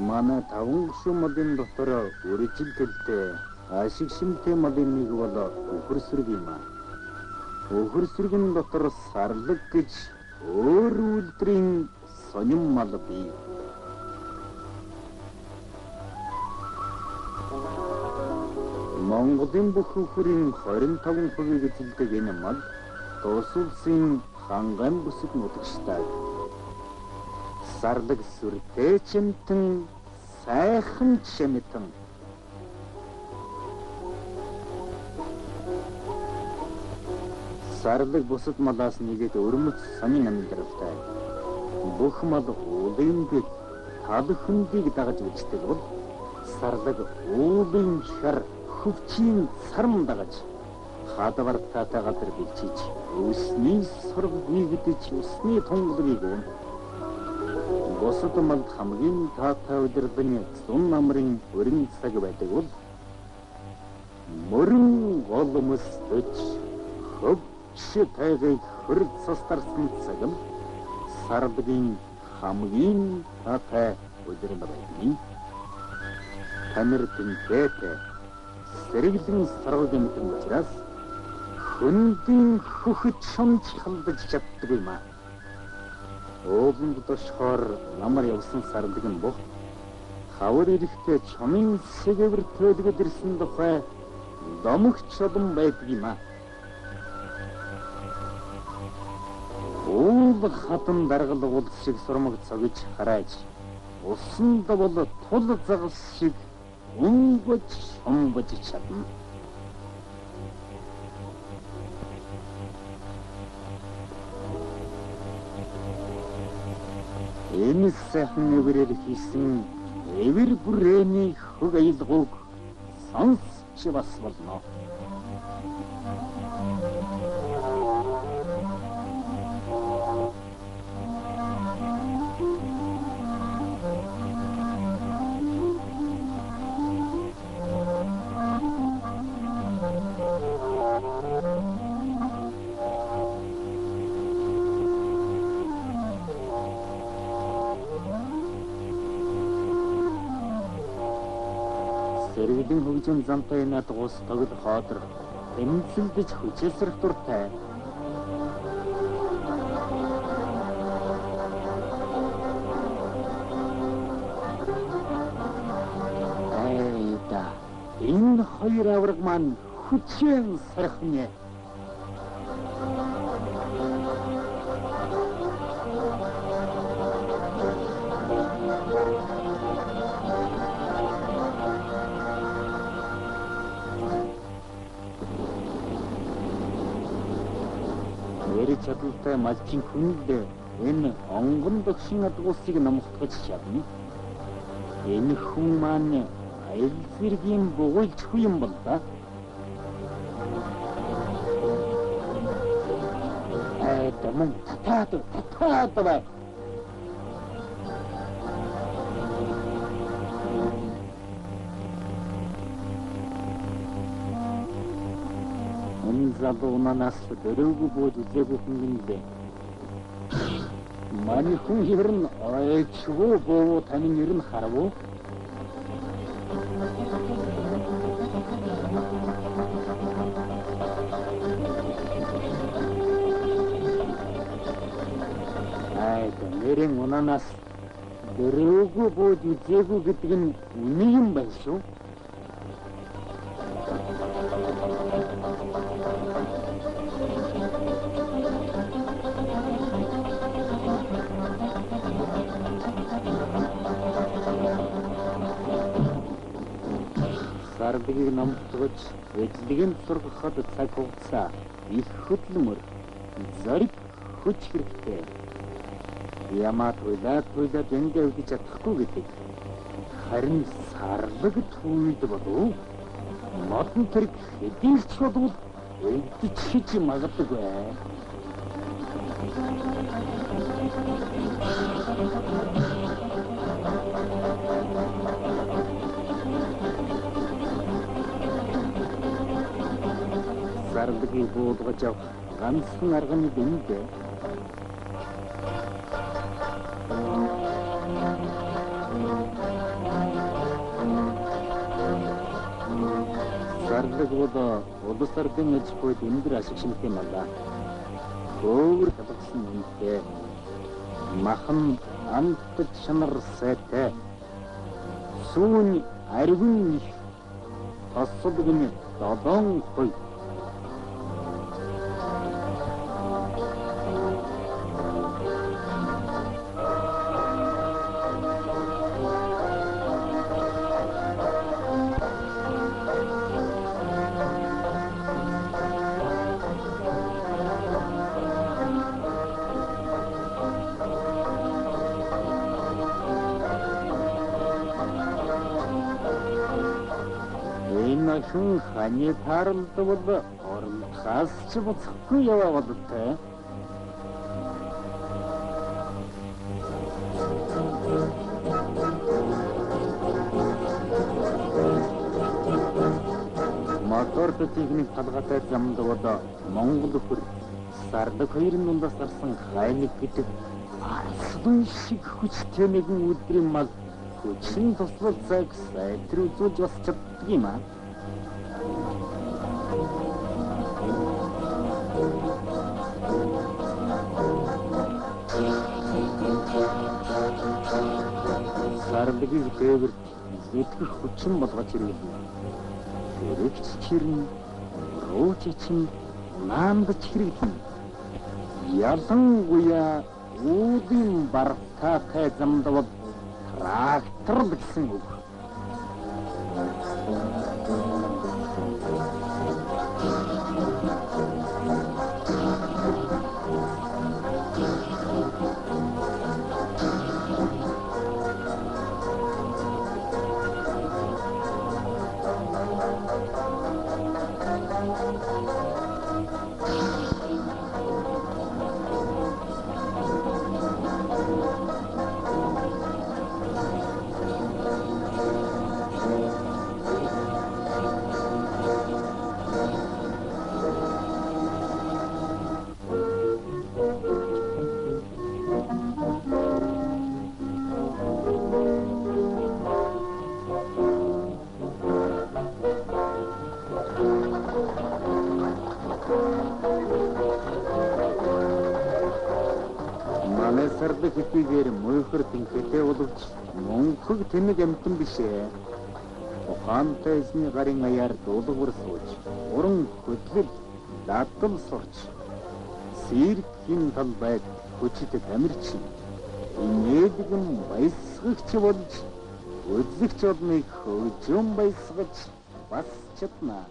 Манай таван шумалын дотор үржилтэлтэй ашиг шимтэй малын нэг бол өхөрсөрг юм аа. Өхөрсөргөн дотор сарлаг гэж өөр үлдрийн сонин мал бий. Монголын бүх өхөрийн 25% эзэлдэг энэ мал Улс улсын ханган бүсэг нутагштай. Сарлаг сүртэй чимтэн сайхан чимтэн. Сарлаг бусад малаас нэгэд өрмөц сонин амьдралтай. Бүх мал уулын тал хөндийг дагаж үздэг бол сарлаг уулын шар хөвчийн сарм дагаж хадвар татаа газар бэлчиж өсний сург нэгдэж усны тунгалгийг өн. Бусад мал хамгийн таатай удирдан зун намрын өрн цаг байдаг бол мөрөн голомсдөж хөвч тайгыг хөрд састарсан цаг нь сарлагын хамгийн таатай удирдан байдаг. Тамир тэнхээтэй сэргэлэн сарваг юмтэн учраас хөндийн хөхөд шомч халдаж чаддаг юм аа. Ууланд дошхоор намар явсан сарлаг нь бох хавар ирэхтэй чамын сэгэвэр төлгөд ирсэн тухай домогч олон байдаг юм аа. Уул хатан даргал уул шиг сурмаг цогж харааж усанд бол тул загас шиг өнгөж шомбож чадна. Энэ сайхан эврээр хийсэн эвэр бүрээний хөг аялгауг сонсч бас болно. Сэргэдэн хөгжим замтай над ус тогд хоодор тэмцэлдэж хүчээсрэх дуртай. Айда энэ хоёр авраг маань хүчээр сархнэ. Чадaltaй малчин хүнд энэ онгон догшин адгуусыг номхотгож чадна. Энэ хүн маань аял зэргийн бугуйлч хүн юм бол да. Таман татаа. Залуунаас дөрөвгүй бод үзээгүй хүн юм бэ. Манай хүн хэрн ойчгүй боо танин ер нь харав уу? Тэрийн унаанаас дөрөвгүй бууж үзээгүй гэдэг нь үнэн юм байна шүү. Сардгийг номтгож эдлэгийн сургахад цаг хугацаа их хөдлөмөр зориг хүч хэрэгтэй. Ямаа туйлаад эндээ үдэж чадахгүй гэдэг. Харин сарлагд үед болов модон тэрэг хэдийч бодвол эдгэж хийж магадгүй. Сардгийг буудгаж авах ганцхан арга нь бэндэ. Сардаг бол улс ордын аж ахуйд өндөр ашиг шинтэй мала. Хөөр хадгалсан үнэтэй. Махан амтд шанар сайтай. Сүүн арвин их тосолгоны 7%. Хүн ханий таралд бол оромтхаас ч буцахгүй яваад тэ. Моторт техник талгаатай замд бол Монгол хөр Сардаг хоёрын дундаас гарсан хайныг гэдэг арслан шиг хүчтэй нэгэн өдрийн мал хүчин туслал цаг сайтруулж бас чаддаг юм аа. Сардгийг дээгэр итгэх хүчин болгож ирүүлнэ. Хэрэгч чирнэ, рууч чин, наандч хэрэглэнэ. Ялангуяа үүдийн бартаатай замд бол трактор бичсэн үг. Сардаг хэдийгээр мөнхөр тэнхтэй боловч мөнхөг тэнэг амтан бишээ. Ухаантай эзний гарын аяар дуулгар сууж, уран хөдлөл дадал сурч, сэрхийн талбайд хүчтэй тамирч, инээдгэн баясгагч болж, үзэгч олныг хөгжим баясгаж бас чадна.